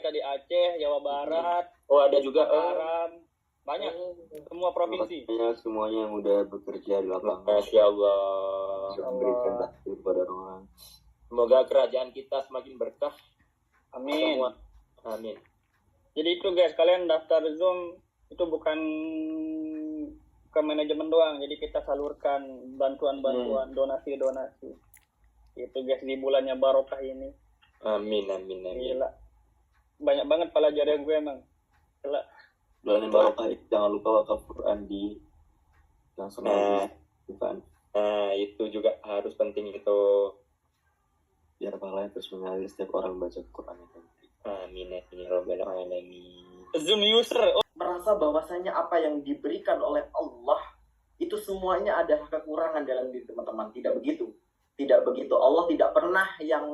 mereka di Aceh, Jawa Barat, ada juga Mataram, banyak semua provinsi. Semuanya yang udah bekerja di lapangan. Masya Allah. Memberikan takdir kepada orang. Semoga kerajaan kita semakin berkah. Amin. Semua. Amin. Jadi itu guys, kalian daftar Zoom itu bukan ke manajemen doang, jadi kita salurkan bantuan-bantuan, donasi-donasi. Itu guys di bulannya barokah ini. Amin. Gila. Banyak banget pelajaran gue emang. Gila. Bulannya barokah itu jangan lupa wakaf Quran di langsung bukan. Itu juga harus penting itu. Biar pahalanya terus mengalir setiap orang baca Quran itu. Amin ya rabbal alamin. Zoom user merasa bahwasanya apa yang diberikan oleh Allah itu semuanya ada kekurangan dalam diri teman-teman. Tidak begitu. Allah tidak pernah yang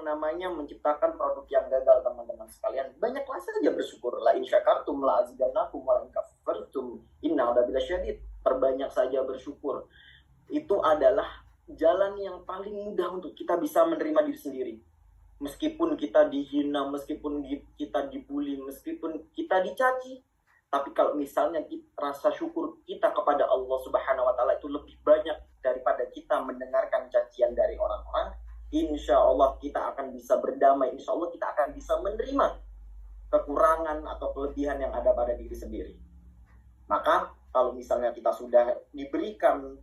namanya menciptakan produk yang gagal, teman-teman sekalian. Banyaklah saja bersyukur. La in syakartum la azidannakum wa in kafartum inna adabi lasyadid. Perbanyak saja bersyukur. Itu adalah jalan yang paling mudah untuk kita bisa menerima diri sendiri. Meskipun kita dihina, meskipun kita dibully, meskipun kita dicaci, tapi kalau misalnya rasa syukur kita kepada Allah Subhanahu wa Ta'ala itu lebih banyak daripada kita mendengarkan cacian dari orang-orang, insya Allah kita akan bisa berdamai, insya Allah kita akan bisa menerima kekurangan atau kelebihan yang ada pada diri sendiri. Maka kalau misalnya kita sudah diberikan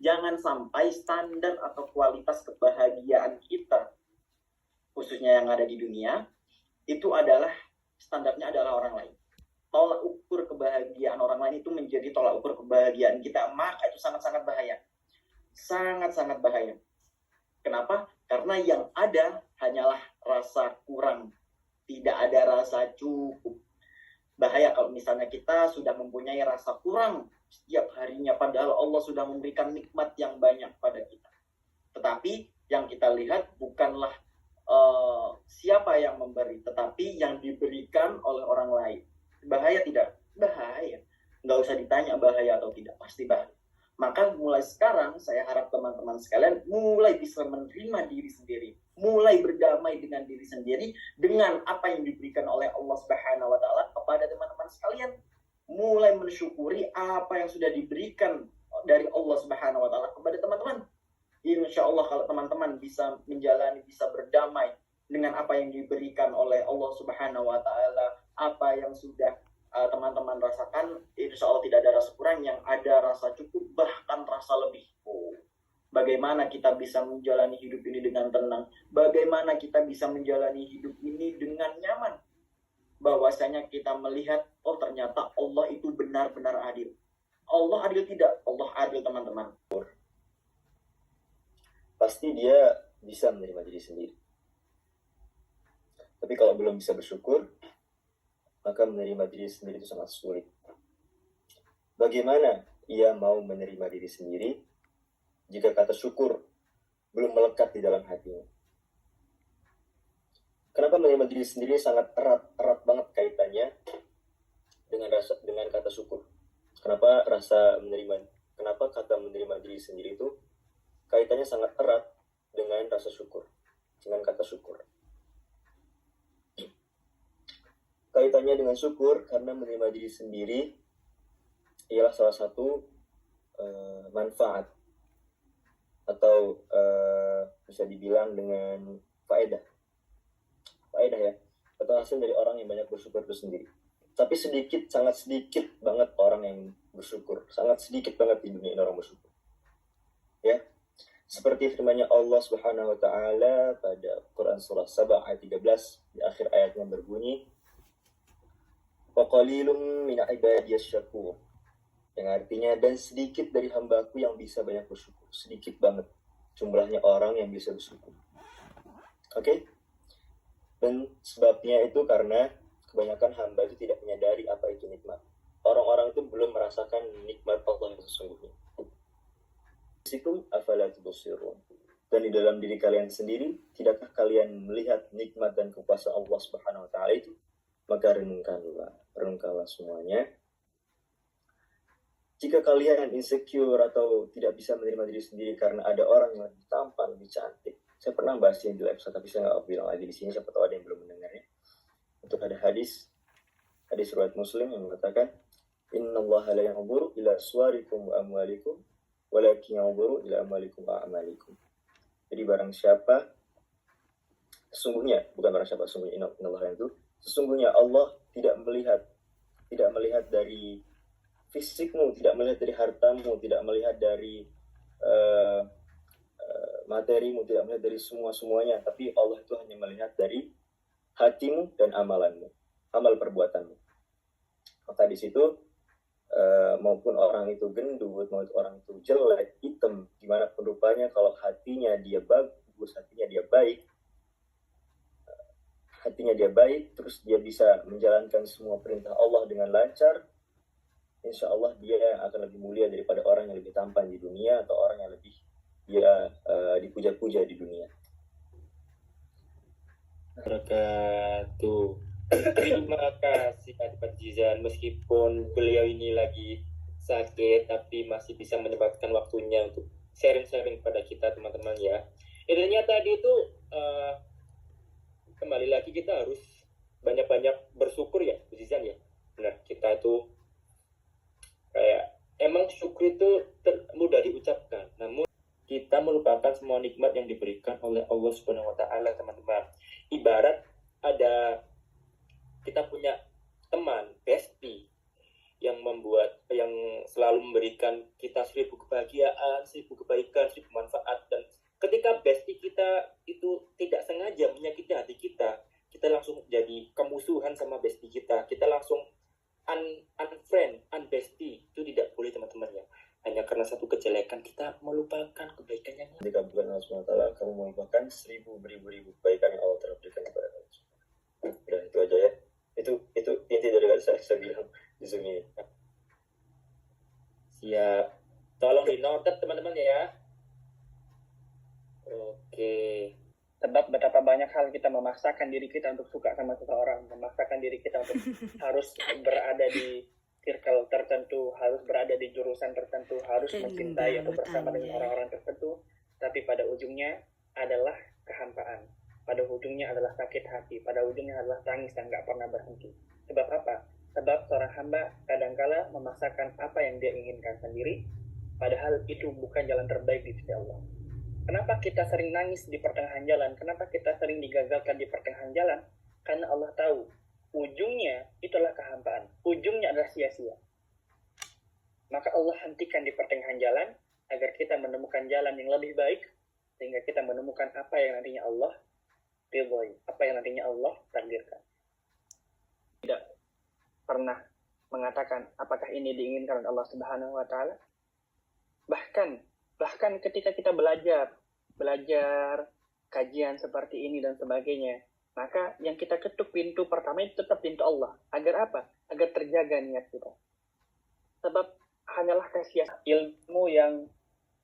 jangan sampai standar atau kualitas kebahagiaan kita, khususnya yang ada di dunia, itu adalah standarnya adalah orang lain. Tolak ukur kebahagiaan orang lain itu menjadi tolak ukur kebahagiaan kita, maka itu sangat-sangat bahaya. Sangat-sangat bahaya. Kenapa? Karena yang ada hanyalah rasa kurang. Tidak ada rasa cukup. Bahaya kalau misalnya kita sudah mempunyai rasa kurang setiap harinya, padahal Allah sudah memberikan nikmat yang banyak pada kita. Tetapi yang kita lihat bukanlah siapa yang memberi, tetapi yang diberikan oleh orang lain. Bahaya tidak? Bahaya. Nggak usah ditanya bahaya atau tidak, pasti bahaya. Maka mulai sekarang saya harap teman-teman sekalian mulai bisa menerima diri sendiri, mulai berdamai dengan diri sendiri, dengan apa yang diberikan oleh Allah Subhanahu wa Ta'ala kepada teman-teman sekalian. Mulai mensyukuri apa yang sudah diberikan dari Allah Subhanahu wa Ta'ala kepada teman-teman. Insya Allah kalau teman-teman bisa menjalani, bisa berdamai dengan apa yang diberikan oleh Allah Subhanahu wa Ta'ala, apa yang sudah teman-teman rasakan, insya Allah tidak ada rasa kurang, yang ada rasa cukup, bahkan rasa lebih. Bagaimana kita bisa menjalani hidup ini dengan tenang? Bagaimana kita bisa menjalani hidup ini dengan nyaman? Bahwasanya kita melihat, oh ternyata Allah itu benar-benar adil. Allah adil tidak? Allah adil, teman-teman. Pasti dia bisa menerima diri sendiri. Tapi kalau belum bisa bersyukur, maka menerima diri sendiri itu sangat sulit. Bagaimana ia mau menerima diri sendiri jika kata syukur belum melekat di dalam hatinya? Kenapa menerima diri sendiri sangat erat banget kaitannya dengan kata syukur? Kenapa kata menerima diri sendiri itu kaitannya sangat erat dengan rasa syukur, dengan kata syukur? Kaitannya dengan syukur karena menerima diri sendiri ialah salah satu manfaat atau bisa dibilang dengan faedah ya, atau hasil dari orang yang banyak bersyukur itu sendiri. Tapi sangat sedikit banget orang yang bersyukur, sangat sedikit banget di dunia ini orang bersyukur. Ya, seperti firman-Nya Allah Subhanahu wa Ta'ala pada Quran surah Saba ayat 13, di akhir ayatnya berbunyi, wa qalilum min ibadiyas syakur, yang artinya dan sedikit dari hambaku yang bisa banyak bersyukur. Sedikit banget jumlahnya orang yang bisa bersyukur. Oke? Dan sebabnya itu karena kebanyakan hamba itu tidak menyadari apa itu nikmat. Orang-orang itu belum merasakan nikmat Allah yang sesungguhnya. Sikum afala tubsirun. Dan di dalam diri kalian sendiri, tidakkah kalian melihat nikmat dan kekuasaan Allah Subhanahu wa Ta'ala itu? Maka renungkanlah semuanya. Jika kalian insecure atau tidak bisa menerima diri sendiri karena ada orang yang lebih tampan, lebih cantik. Saya pernah bahas ini di episode, tapi saya nggak bilang lagi di sini, siapa tahu ada yang belum mendengarnya. Untuk ada hadis riwayat Muslim yang mengatakan, Innallaha la yanzuru ila suwarikum wa amwalikum, walakin yanzuru ila amwalikum wa amalikum. Jadi barang siapa, sesungguhnya, bukan barang siapa, sesungguhnya Innallaha itu, sesungguhnya Allah tidak melihat dari fisikmu, tidak melihat dari hartamu, tidak melihat dari materimu, tidak melihat dari semuanya, tapi Allah itu hanya melihat dari hatimu dan amalanmu, amal perbuatanmu. Maka di situ maupun orang itu gendut, maupun orang itu jelek, hitam, gimana pun rupanya, kalau hatinya dia bagus, hatinya dia baik, terus dia bisa menjalankan semua perintah Allah dengan lancar, insya Allah dia akan lebih mulia daripada orang yang lebih tampan di dunia atau orang yang lebih dia dipuja-puja di dunia. Wabarakatuh. Terima kasih Adipati Jizan, meskipun beliau ini lagi sakit tapi masih bisa menyempatkan waktunya untuk sharing-sharing pada kita teman-teman ya. Intinya tadi itu kembali lagi kita harus banyak-banyak bersyukur ya Jizan ya. Benar, kita itu kayak emang syukur itu mudah diucapkan, namun kita melupakan semua nikmat yang diberikan oleh Allah Subhanahu wa taala, teman-teman. Ibarat ada kita punya teman, bestie, yang selalu memberikan kita 1000 kebahagiaan, 1000 kebaikan, 1000 manfaat, dan ketika bestie kita itu tidak sengaja menyakiti hati kita langsung jadi kemusuhan sama bestie kita langsung unfriend, unbestie. Itu tidak boleh teman-teman ya. Hanya karena satu kejelekan kita melupakan kebaikan yang lain. Jika bukan Allah SWT, kamu melupakan 1000 beribu-ribu kebaikan yang Allah telah berikan kepada kamu. Udah, itu aja ya. Itu inti dari yang saya bilang di Zoom ini. Siap. Tolong di note teman-teman ya. Oke. Sebab betapa banyak hal kita memaksakan diri kita untuk suka sama seseorang, memaksakan diri kita untuk harus berada di circle tertentu, harus berada di jurusan tertentu, harus mencintai atau bersama dengan orang-orang tertentu, tapi pada ujungnya adalah kehampaan, pada ujungnya adalah sakit hati, pada ujungnya adalah tangis yang gak pernah berhenti. Sebab apa? Sebab seorang hamba kadangkala memaksakan apa yang dia inginkan sendiri, padahal itu bukan jalan terbaik di sisi Allah. Kenapa kita sering nangis di pertengahan jalan? Kenapa kita sering digagalkan di pertengahan jalan? Karena Allah tahu ujungnya itulah kehampaan, ujungnya adalah sia-sia. Maka Allah hentikan di pertengahan jalan agar kita menemukan jalan yang lebih baik, sehingga kita menemukan apa yang nantinya Allah ridhoi, apa yang nantinya Allah takdirkan. Tidak pernah mengatakan apakah ini diinginkan oleh Allah Subhanahu wa taala. Bahkan ketika kita belajar kajian seperti ini dan sebagainya, maka yang kita ketuk pintu pertama itu tetap pintu Allah. Agar apa? Agar terjaga niat kita. Sebab hanyalah kesia-siaan ilmu yang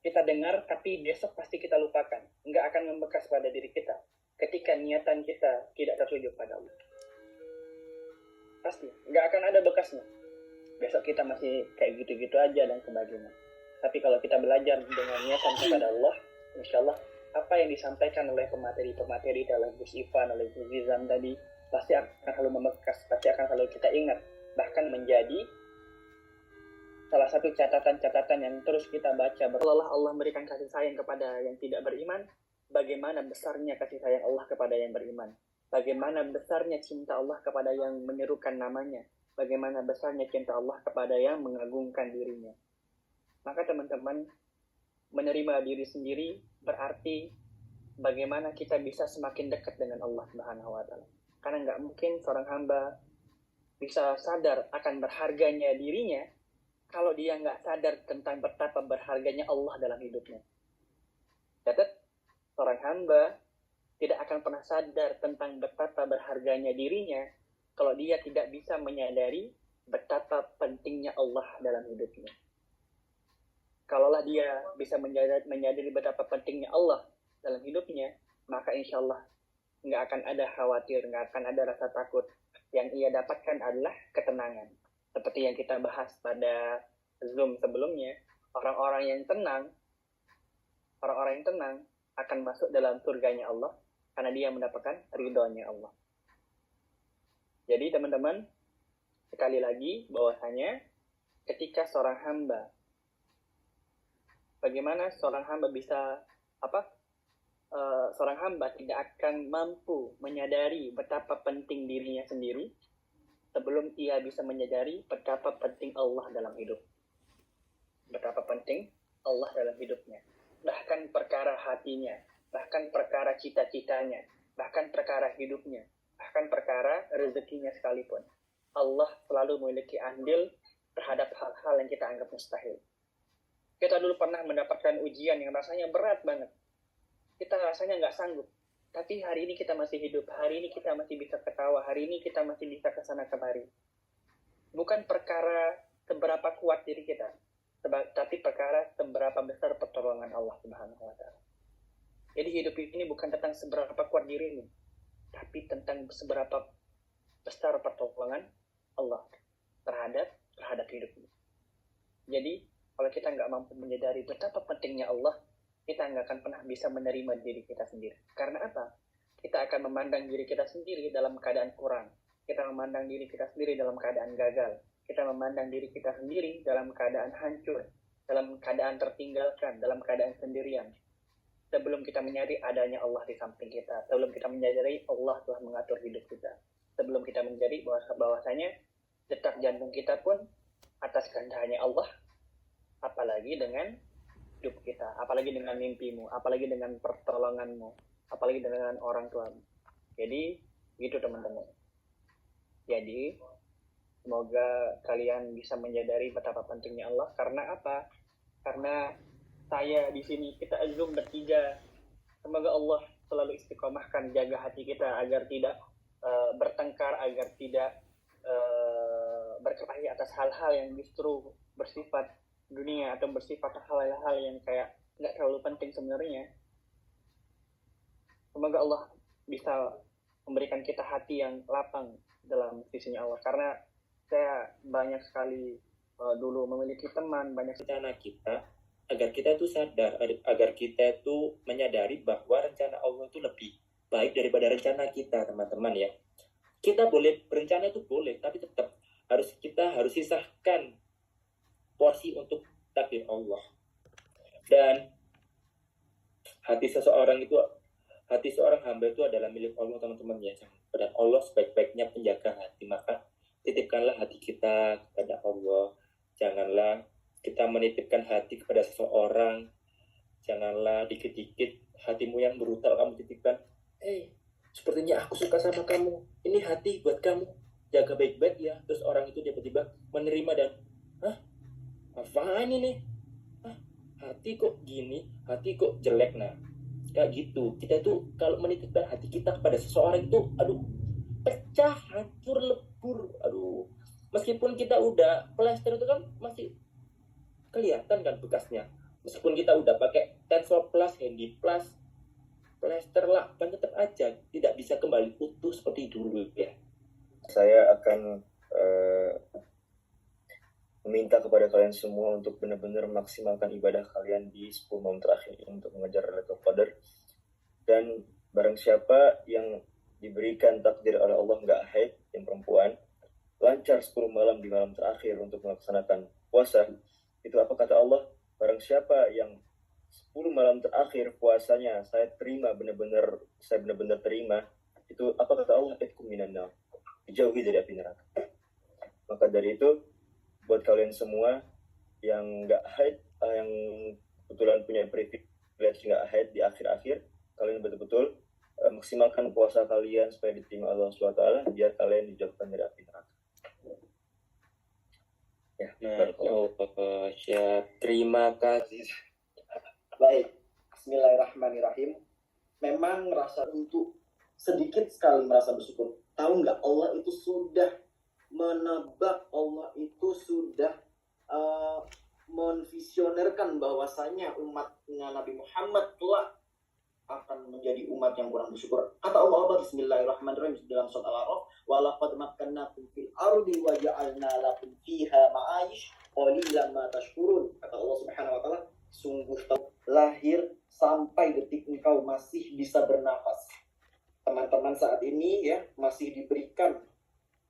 kita dengar tapi besok pasti kita lupakan. Nggak akan membekas pada diri kita ketika niatan kita tidak tertuju pada Allah. Pasti nggak akan ada bekasnya. Besok kita masih kayak gitu-gitu aja dan sebagainya. Tapi kalau kita belajar dengan niatan kepada Allah, insya Allah apa yang disampaikan oleh pemateri dalam Gus Ivan, oleh Gus Zizan tadi, pasti akan selalu membekas, pasti akan selalu kita ingat. Bahkan menjadi salah satu catatan-catatan yang terus kita baca. Seolah Allah memberikan kasih sayang kepada yang tidak beriman, bagaimana besarnya kasih sayang Allah kepada yang beriman. Bagaimana besarnya cinta Allah kepada yang menyerukan namanya. Bagaimana besarnya cinta Allah kepada yang mengagungkan dirinya. Maka teman-teman, menerima diri sendiri berarti bagaimana kita bisa semakin dekat dengan Allah Subhanahu wa taala. Karena nggak mungkin seorang hamba bisa sadar akan berharganya dirinya kalau dia nggak sadar tentang betapa berharganya Allah dalam hidupnya. Catat, seorang hamba tidak akan pernah sadar tentang betapa berharganya dirinya kalau dia tidak bisa menyadari betapa pentingnya Allah dalam hidupnya. Kalaulah dia bisa menyadari betapa pentingnya Allah dalam hidupnya, maka insya Allah nggak akan ada khawatir, nggak akan ada rasa takut. Yang ia dapatkan adalah ketenangan. Seperti yang kita bahas pada Zoom sebelumnya, orang-orang yang tenang akan masuk dalam surganya Allah karena dia mendapatkan ridhonya Allah. Jadi teman-teman, sekali lagi bahwasanya ketika seorang hamba, bagaimana seorang hamba bisa seorang hamba tidak akan mampu menyadari betapa penting dirinya sendiri sebelum ia bisa menyadari betapa penting Allah dalam hidup. Betapa penting Allah dalam hidupnya. Bahkan perkara hatinya, bahkan perkara cita-citanya, bahkan perkara hidupnya, bahkan perkara rezekinya sekalipun. Allah selalu memiliki andil terhadap hal-hal yang kita anggap mustahil. Kita dulu pernah mendapatkan ujian yang rasanya berat banget. Kita rasanya nggak sanggup. Tapi hari ini kita masih hidup. Hari ini kita masih bisa ketawa. Hari ini kita masih bisa kesana kemari. Bukan perkara seberapa kuat diri kita, tapi perkara seberapa besar pertolongan Allah Subhanahu wa Ta'ala. Jadi hidup ini bukan tentang seberapa kuat dirimu, tapi tentang seberapa besar pertolongan Allah terhadap hidupmu. Jadi kalau kita nggak mampu menyadari betapa pentingnya Allah, kita nggak akan pernah bisa menerima diri kita sendiri. Karena apa? Kita akan memandang diri kita sendiri dalam keadaan kurang. Kita memandang diri kita sendiri dalam keadaan gagal. Kita memandang diri kita sendiri dalam keadaan hancur, dalam keadaan tertinggalkan, dalam keadaan sendirian. Sebelum kita menyadari adanya Allah di samping kita, sebelum kita menyadari Allah telah mengatur hidup kita, sebelum kita menyadari bahwasanya detak jantung kita pun atas kehendaknya Allah, apalagi dengan hidup kita, apalagi dengan mimpimu, apalagi dengan pertolonganmu, apalagi dengan orang tuamu. Jadi gitu teman-teman. Jadi semoga kalian bisa menyadari betapa pentingnya Allah. Karena apa? Karena saya di sini, kita Zoom bertiga. Semoga Allah selalu istiqomahkan, jaga hati kita agar tidak bertengkar, agar tidak berkelahi atas hal-hal yang justru bersifat dunia atau bersifat hal-hal yang kayak nggak terlalu penting sebenarnya. Semoga Allah bisa memberikan kita hati yang lapang dalam sisinya Allah. Karena saya banyak sekali dulu memiliki teman, banyak rencana kita, agar kita itu sadar, agar kita itu menyadari bahwa rencana Allah itu lebih baik daripada rencana kita, teman-teman ya. Kita boleh berencana itu boleh, tapi tetap kita harus sisahkan porsi untuk takdir Allah. Dan hati seorang hamba itu adalah milik Allah, teman-teman ya. Dan Allah sebaik-baiknya penjaga hati. Maka titipkanlah hati kita kepada Allah. Janganlah kita menitipkan hati kepada seseorang. Janganlah dikit-dikit hatimu yang brutal kamu titipkan. Sepertinya aku suka sama kamu. Ini hati buat kamu. Jaga baik-baik ya. Terus orang itu tiba-tiba menerima dan apaan ini? Hati kok gini? Hati kok jelek? Nah, kayak gitu. Kita tuh kalau menitipkan hati kita kepada seseorang itu, pecah, hancur, lebur. Meskipun kita udah plester itu kan masih kelihatan kan bekasnya. Meskipun kita udah pakai Tensol Plus, Handy Plus, plester lah, kan tetap aja tidak bisa kembali utuh seperti dulu ya. Saya akan meminta kepada kalian semua untuk benar-benar maksimalkan ibadah kalian di 10 malam terakhir untuk mengejar Lailatul Qadar. Dan barang siapa yang diberikan takdir oleh Allah nggak haid, yang perempuan, lancar 10 malam di malam terakhir untuk melaksanakan puasa, itu apa kata Allah? Barang siapa yang 10 malam terakhir puasanya saya benar-benar terima, itu apa kata Allah? Itkum minan nar, dijauhi dari api neraka. Maka dari itu, buat kalian semua yang nggak haid, yang kebetulan punya privilege nggak haid di akhir-akhir, kalian betul-betul maksimalkan puasa kalian supaya diterima Allah SWT, biar kalian dijauhkan dari api neraka. Ya, terima kasih. Baik, bismillahirrahmanirrahim. Memang rasa untuk sedikit sekali merasa bersyukur. Tahu nggak, Allah itu sudah menebak, Allah itu sudah menvisionerkan bahwasanya umatnya Nabi Muhammad telah akan menjadi menjadi umat yang kurang bersyukur. Kata Allah Bismillahirrahmanirrahim dalam surat Al-A'raf, wa laqad makkannakum fil ardi wa ja'alna lakum fiha ma'ayish qalilan ma tashkurun. Kata Allah Subhanahu wa taala, sungguh lahir sampai detik engkau masih bisa bernafas. Teman-teman saat ini ya masih diberikan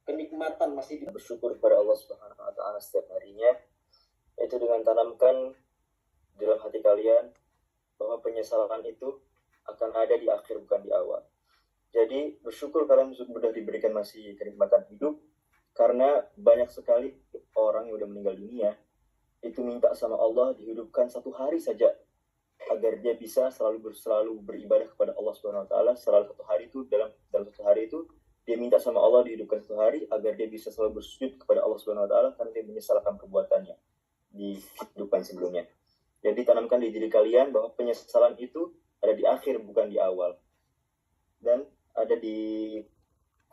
kenikmatan, masih bersyukur kepada Allah Subhanahu wa taala setiap harinya, yaitu dengan tanamkan dalam hati kalian bahwa penyesalan itu akan ada di akhir bukan di awal. Jadi bersyukur kalian sudah diberikan masih kenikmatan hidup, karena banyak sekali orang yang sudah meninggal dunia itu minta sama Allah dihidupkan satu hari saja agar dia bisa selalu beribadah kepada Allah Subhanahu wa taala. Satu hari itu dalam satu hari itu dia minta sama Allah dihidupkan satu hari agar dia bisa selalu bersujud kepada Allah Subhanahu wa taala karena dia menyesalkan perbuatannya di kehidupan sebelumnya. Jadi tanamkan di diri kalian bahwa penyesalan itu ada di akhir bukan di awal. Dan ada di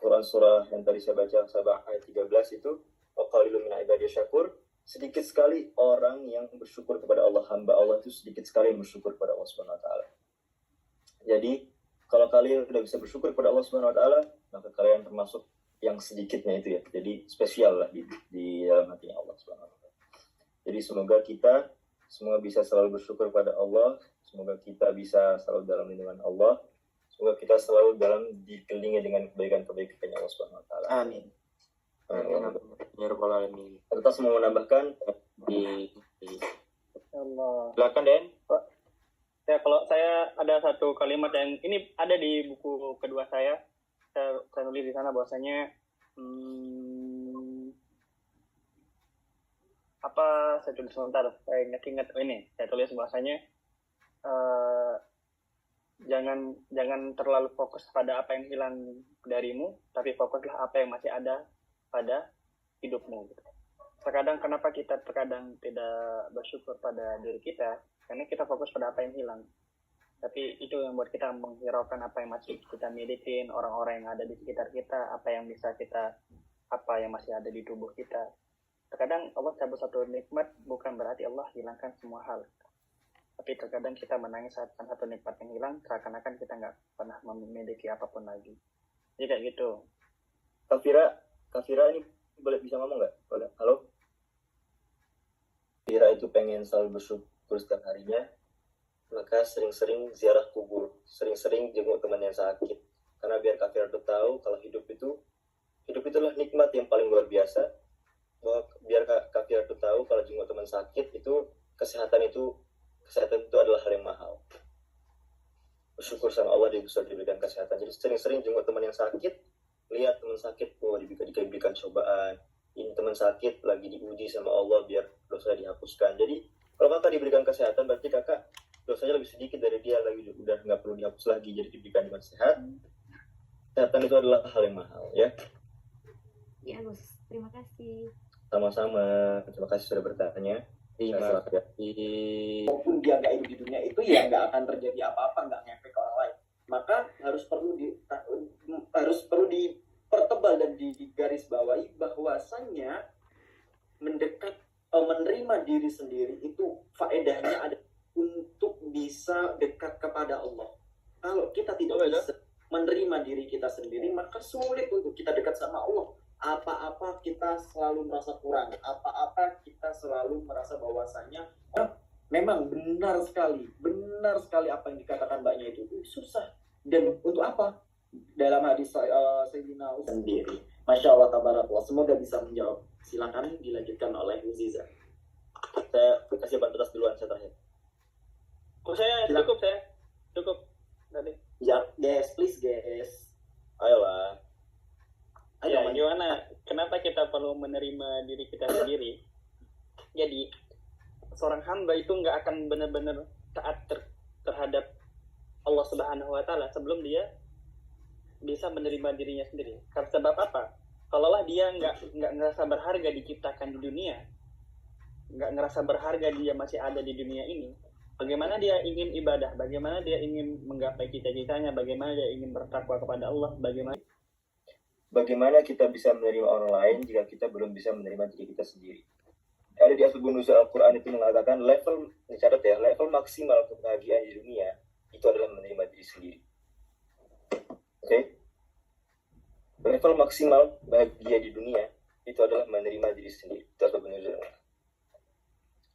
Quran surah yang tadi saya baca Sabah ayat 13 itu, wa qalilun min ibadiyas syakur, sedikit sekali orang yang bersyukur kepada Allah, hamba Allah itu sedikit sekali yang bersyukur kepada Allah Subhanahu wa taala. Jadi kalau kalian sudah bisa bersyukur kepada Allah Subhanahu wa taala, maka kalian termasuk yang sedikitnya itu ya. Jadi spesial lah di dalam hatinya Allah Subhanahu wa taala. Jadi semoga kita semua bisa selalu bersyukur pada Allah, semoga kita bisa selalu dalam lindungan Allah, semoga kita selalu dalam dikelilingi dengan kebaikan-kebaikan Allah Subhanahu wa taala. Amin. Ya Rabbal Alamin. Kita semua menambahkan Di Allah. silakan Den. Ya, kalau saya ada satu kalimat yang ini ada di buku kedua saya tulis di sana bahwasanya saya tulis sebentar, saya ingat ini, saya tulis bahwasanya jangan terlalu fokus pada apa yang hilang darimu, tapi fokuslah apa yang masih ada pada hidupmu. Gitu. Terkadang kenapa kita terkadang tidak bersyukur pada diri kita, karena kita fokus pada apa yang hilang. Tapi itu yang buat kita menghiraukan apa yang masih kita milikin, orang-orang yang ada di sekitar kita, apa yang masih ada di tubuh kita. Terkadang Allah cabut satu nikmat bukan berarti Allah hilangkan semua hal. Tapi terkadang kita menangis saat satu nikmat yang hilang, seakan-akan kita nggak pernah memiliki apapun lagi. Jadi kayak gitu. Kafira ini boleh bisa ngomong nggak? Boleh. Halo? Kafira itu pengen selalu bersyukur setiap harinya, maka sering-sering ziarah kubur, sering-sering jenguk teman yang sakit. Karena biar Kafira tuh tahu kalau hidup itulah nikmat yang paling luar biasa. Bahwa biar Kafira tuh tahu kalau jenguk teman sakit itu kesehatan itu adalah hal yang mahal. Bersyukur sama Allah dia bisa diberikan kesehatan. Jadi sering-sering jenguk teman yang sakit, lihat teman sakit diberikan cobaan. Ini teman sakit lagi diuji sama Allah biar dosa dihapuskan. Jadi kalau kakak diberikan kesehatan berarti kakak dosanya lebih sedikit dari dia, lagi udah nggak perlu dihapus lagi, jadi diberikan dengan sehat. Kesehatan itu adalah hal yang mahal ya. Ya Gus, terima kasih. Sama-sama, terima kasih sudah bertanya. Terima kasih. Maupun dia nggak hidup di dunia itu ya nggak akan terjadi apa-apa, nggak ngefek ke orang lain. Maka harus perlu dipertebal dan digarisbawahi bahwasannya menerima diri sendiri itu faedahnya ada untuk bisa dekat kepada Allah. Kalau kita tidak bisa menerima diri kita sendiri, maka sulit untuk kita dekat sama Allah. Apa-apa kita selalu merasa kurang, apa-apa kita selalu merasa bahwasanya memang benar sekali apa yang dikatakan mbaknya itu susah. Dan untuk apa? Dalam hadis Sayyidina Utsman sendiri. Masya Allah tabarakallah. Semoga bisa menjawab. Silakan dilanjutkan oleh Uziza. Saya kasih bantuan duluan, saya terakhir. Saya cukup tadi. Ya, guys, please guys. Ayolah. Ya, gimana? Kenapa kita perlu menerima diri kita sendiri? Jadi, seorang hamba itu nggak akan benar-benar taat terhadap Allah Subhanahu wa taala sebelum dia bisa menerima dirinya sendiri. Karena sebab apa? Kalaulah dia nggak ngerasa berharga diciptakan di dunia, nggak ngerasa berharga dia masih ada di dunia ini, bagaimana dia ingin ibadah, bagaimana dia ingin menggapai cita-citanya, bagaimana dia ingin bertakwa kepada Allah, Bagaimana kita bisa menerima orang lain jika kita belum bisa menerima diri kita sendiri? Ada di Asbabun Nuzul Al-Quran itu mengatakan level maksimal kebahagiaan di dunia itu adalah menerima diri sendiri. level maksimal bahagia di dunia itu adalah menerima diri sendiri. Itu adalah benar.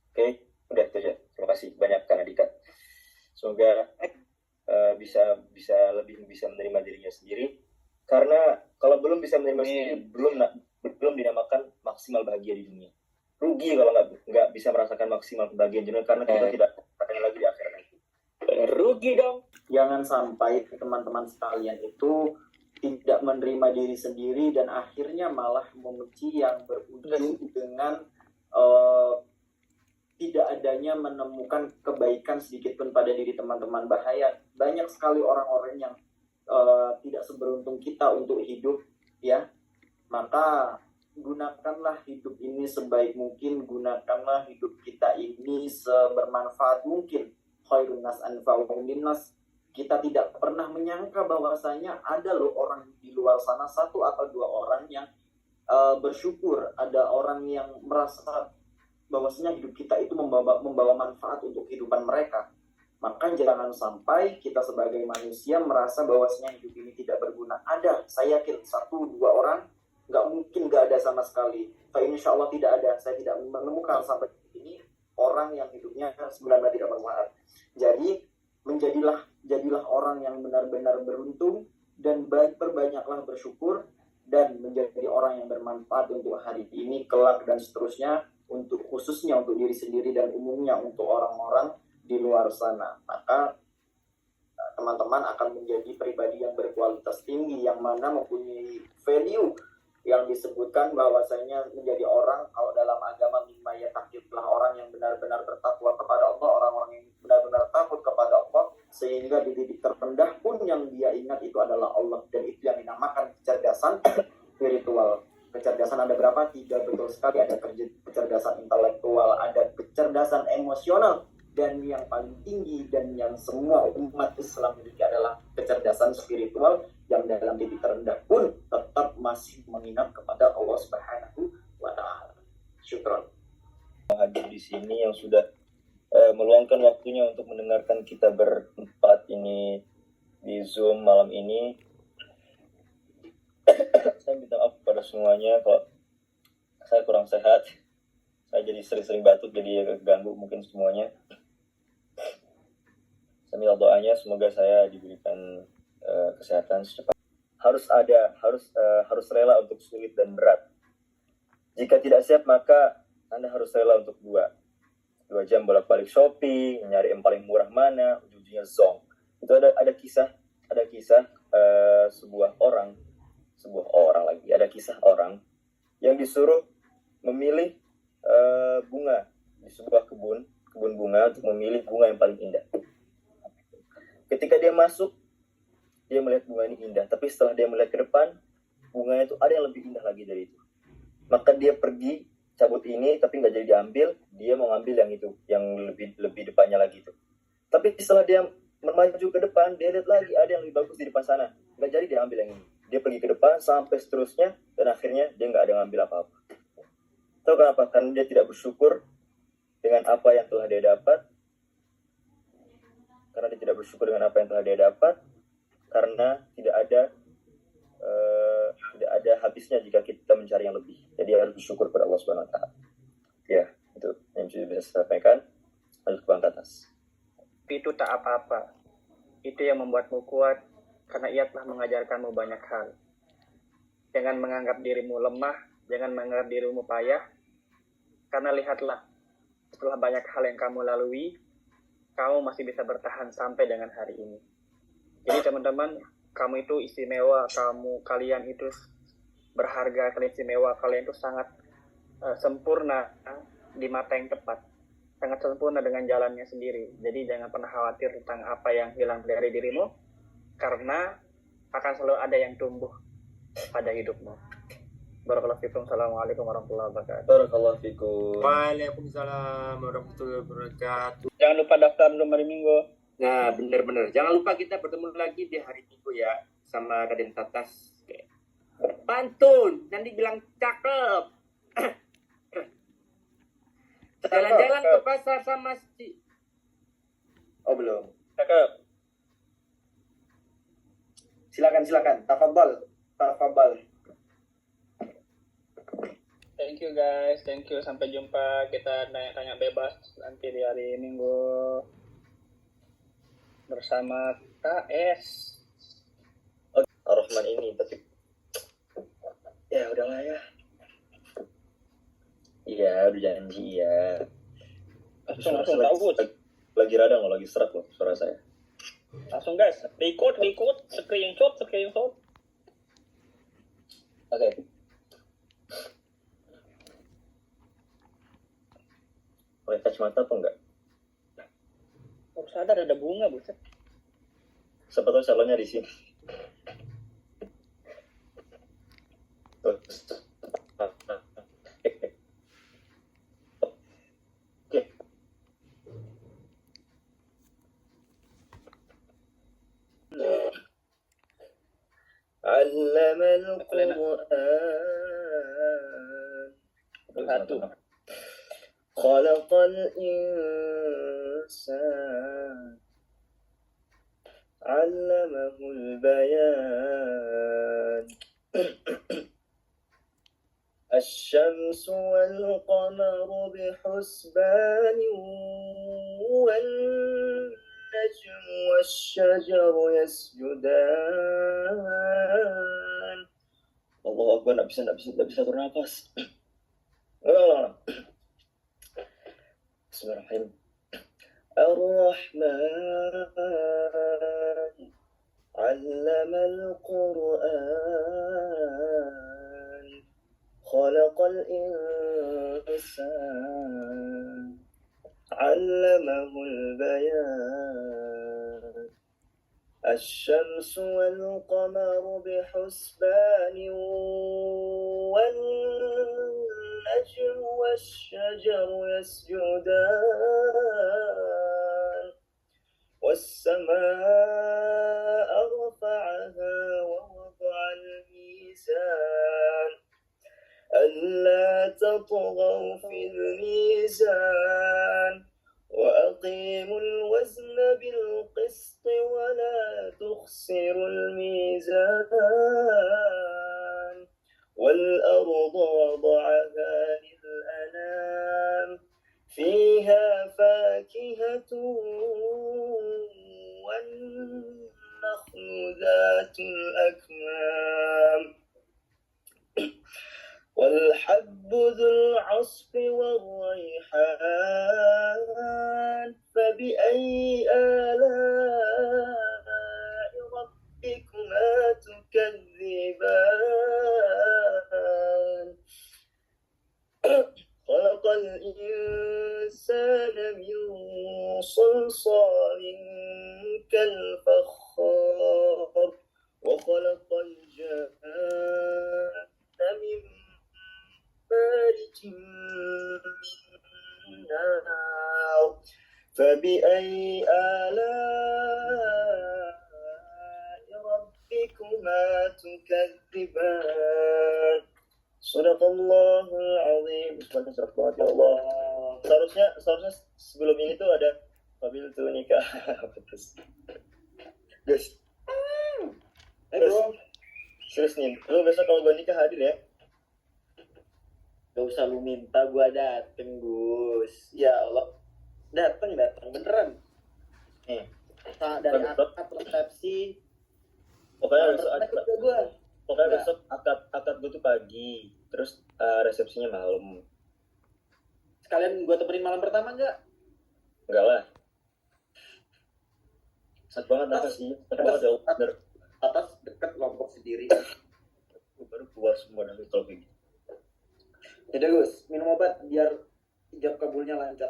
Oke, udah itu aja. Terima kasih banyak Kak Adika. Semoga bisa lebih bisa menerima dirinya sendiri. Karena kalau belum bisa menerima sendiri, belum dinamakan maksimal bahagia di dunia. Rugi kalau nggak bisa merasakan maksimal kebahagiaan di dunia, karena kita tidak akan lagi di akhirat nanti. Rugi dong. Jangan sampai teman-teman sekalian itu tidak menerima diri sendiri dan akhirnya malah membenci yang berujung dengan tidak adanya menemukan kebaikan sedikit pun pada diri teman-teman. Bahaya. Banyak sekali orang-orang yang tidak seberuntung kita untuk hidup, ya. Maka gunakanlah hidup ini sebaik mungkin, gunakanlah hidup kita ini sebermanfaat mungkin. Khairun nas anfa'uhum linnas. Kita tidak pernah menyangka bahwasanya ada loh orang di luar sana, 1 atau 2 orang yang bersyukur, ada orang yang merasa bahwasanya hidup kita itu membawa manfaat untuk kehidupan mereka. Maka jangan sampai kita sebagai manusia merasa bahwasanya hidup ini tidak berguna. Ada, saya yakin 1-2 orang, nggak mungkin nggak ada sama sekali. Insya Allah tidak ada. Saya tidak menemukan sampai ini orang yang hidupnya sebenarnya tidak bermanfaat. Jadi jadilah orang yang benar-benar beruntung dan perbanyaklah bersyukur dan menjadi orang yang bermanfaat untuk hari ini, kelak dan seterusnya, untuk khususnya untuk diri sendiri dan umumnya untuk orang-orang di luar sana. Maka teman-teman akan menjadi pribadi yang berkualitas tinggi, yang mana mempunyai value yang disebutkan bahwasanya menjadi orang, kalau dalam agama mimma yattaqillah, orang yang benar-benar bertakwa kepada Allah, orang-orang yang benar-benar takut kepada Allah, sehingga di titik terendah pun yang dia ingat itu adalah Allah, dan itu yang dinamakan kecerdasan spiritual. Kecerdasan ada berapa? 3, betul sekali. Ada kecerdasan intelektual, ada kecerdasan emosional, dan yang paling tinggi dan yang semua umat Islam miliki adalah kecerdasan spiritual, yang dalam titik terendah pun tetap masih mengingat kepada Allah Subhanahu wa Ta'ala. Syukron. Hadir di sini yang sudah meluangkan waktunya untuk mendengarkan kita berempat ini di Zoom malam ini. Saya minta maaf kepada semuanya kalau saya kurang sehat. Saya jadi sering-sering batuk, jadi ganggu mungkin semuanya. Saya minta doanya semoga saya diberikan kesehatan secepat. Harus rela untuk sulit dan berat. Jika tidak siap, maka Anda harus rela untuk 2 jam bolak-balik shopping, nyari yang paling murah mana, ujung-ujungnya zonk. Itu ada kisah sebuah orang lagi, ada kisah orang yang disuruh memilih bunga di sebuah kebun bunga untuk memilih bunga yang paling indah. Ketika dia masuk, dia melihat bunga ini indah, tapi setelah dia melihat ke depan, bunganya itu ada yang lebih indah lagi dari itu. Maka dia pergi cabut ini, tapi nggak jadi diambil. Dia mau ngambil yang itu, yang lebih depannya lagi itu. Tapi setelah dia maju ke depan, dia lihat lagi ada yang lebih bagus di depan sana, nggak jadi diambil yang ini. Dia pergi ke depan sampai seterusnya, dan akhirnya dia nggak ada ngambil apa-apa. Tahu kenapa? Karena dia tidak bersyukur dengan apa yang telah dia dapat. Karena dia tidak bersyukur dengan apa yang telah dia dapat, karena tidak ada habisnya jika kita mencari yang lebih. Jadi harus bersyukur kepada Allah Subhanahu wa Ta'ala. Ya, itu yang bisa saya sampaikan. Lanjut ke Bang Tatas. Itu tak apa-apa. Itu yang membuatmu kuat, karena ia telah mengajarkanmu banyak hal. Jangan menganggap dirimu lemah, jangan menganggap dirimu payah, karena lihatlah, setelah banyak hal yang kamu lalui, kamu masih bisa bertahan sampai dengan hari ini. Jadi teman-teman, kamu itu istimewa, kalian itu berharga, kalian istimewa, kalian itu sangat sempurna di mata yang tepat, sangat sempurna dengan jalannya sendiri. Jadi jangan pernah khawatir tentang apa yang hilang dari dirimu, karena akan selalu ada yang tumbuh pada hidupmu. Barakallahu fikum. Assalamualaikum warahmatullahi wabarakatuh. Barakallahu fikum. Waalaikumsalam warahmatullahi wabarakatuh. Jangan lupa daftar dulu hari Minggu. Nah, benar-benar. Jangan lupa kita bertemu lagi di hari Minggu ya, sama Raden Tatas. Pantun, nanti bilang cakep. Jalan-jalan ke pasar sama si... Oh, belum. Cakep. Silakan. Tafadhal. Thank you guys, thank you. Sampai jumpa. Kita tanya-tanya bebas nanti di hari Minggu bersama KS. Ar-Rahman ini, tapi ya udahlah ya. Iya, udah janji ya. Langsung tahu. Lagi radang loh, lagi serak loh suara saya. Langsung guys, record, screenshot. Oke. Pakai kacamata apa enggak? Baru sadar ada bunga, buset. Siapa tahu salonnya di sini. Oke. علم القرآن Satu. خلق الإنسان علمه البيان الشمس والقمر بحسبان والنجم والشجر يسجدان الله أكبر. nggak bisa atur nafas. ulang. Bismillahirrahmanirrahim. Ar-Rahman علم القرآن خلق الإنسان علمه البيان الشمس والقمر بحسبان والنجم والشجر يسجدان والسماء رفعها ووضع الميزان ألا تطغوا في الميزان وأقيموا الوزن بالقسط ولا تخسروا الميزان والأرض وضعها للأنام فيها فاكهة والنخل ذات الأكمام والحب ذو العصف والريحان فبأي آلاء ربكما تكذبان خلق الإنسان من صلصال كالفخار وخلق الجان من مارج من نار فبأي آلاء ربكما تكذبان صدق الله العظيم. Bismillahirrahmanirrahim. Ya Allah. Seharusnya sebelum ini tuh ada mobil tuh nikah. Guys. Bro. Serius nih, lu besok kalau gue nikah hadir ya? Gak usah lu minta, gua dateng Gus. Ya Allah, dateng beneran. Nih. Dari akad resepsi. Pokoknya besok gua. Pokoknya besok akad gue tuh pagi, terus resepsinya malam. Sekalian gue temenin malam pertama nggak? Enggak lah. Sakit banget nafas sih. Sakit banget ya. Bener. Atas dekat Lombok sendiri. Baru keluar semua dari kalau kayak gitu. Yaudah Gus, minum obat biar ijab kabulnya lancar.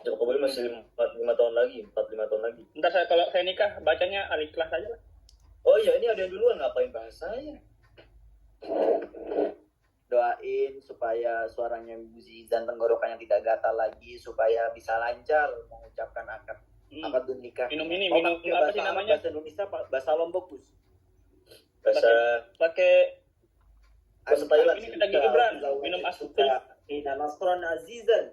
Ijab kabulnya masih 5 tahun lagi, 4-5 tahun lagi. Ntar kalau saya nikah bacanya Al-Ikhlas aja lah. Oh iya, ini ada yang duluan, ngapain bahas saya? Doain supaya suaranya Bu Zizan tenggorokannya tidak gatal lagi, supaya bisa lancar mengucapkan akad nikah. Minum apa sih namanya? Bahasa Indonesia, bahasa Lombok Gus. Pakai Thailand. Ini kita Gibran, minum asutu. Ina Nasron Azizan.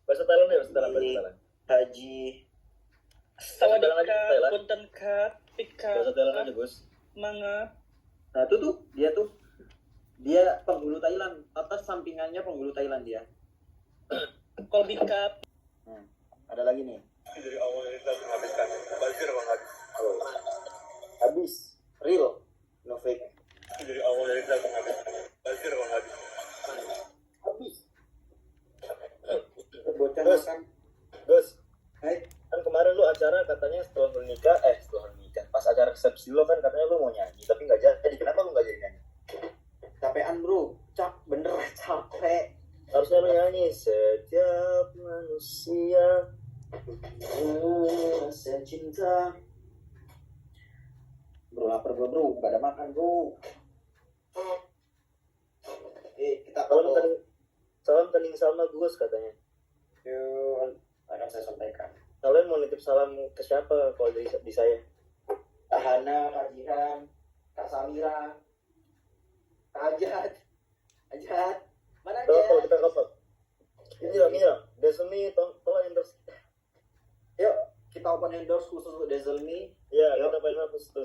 Bahasa Thailand ya, bahasa Thailand. Haji. Sawadika, punten kat, pika. Bahasa Thailand aja, Bos. Manga. Nah, itu tuh, dia tuh. Dia penghulu Thailand, atas sampingannya penghulu Thailand dia. Kobe Cup. Ada lagi nih. Dari awal dari kita menghabiskan bazir bang habis. Habis, real, no fake. Dari awal dari kita menghabiskan bazir bang habis. Habis. Bocah Terus? makan. Terus, Hai, kan kemarin lu acara katanya setelah menikah, pas acara resepsi lo kan katanya lu mau nyanyi, tapi nggak jadi. Kenapa lu nggak jadi nyanyi? capean bro, bener capek. Harusnya lu nyanyi setiap manusia Rasa cinta. Bro lapar bro, gak ada makan bro. Kita salam kening sama Gus katanya. yuk, akan saya sampaikan. Kalian mau nitip salam ke siapa kalau di saya? Kak Hana, Kak Jihan, Kak Samira, Kak Ajat, mana Kalau Ajat? kita kapan? Ini dong, Desmi tolong endorse. Yuk, kita open endorse khusus untuk Dezelmi. Ya, kita pengen hapus tuh.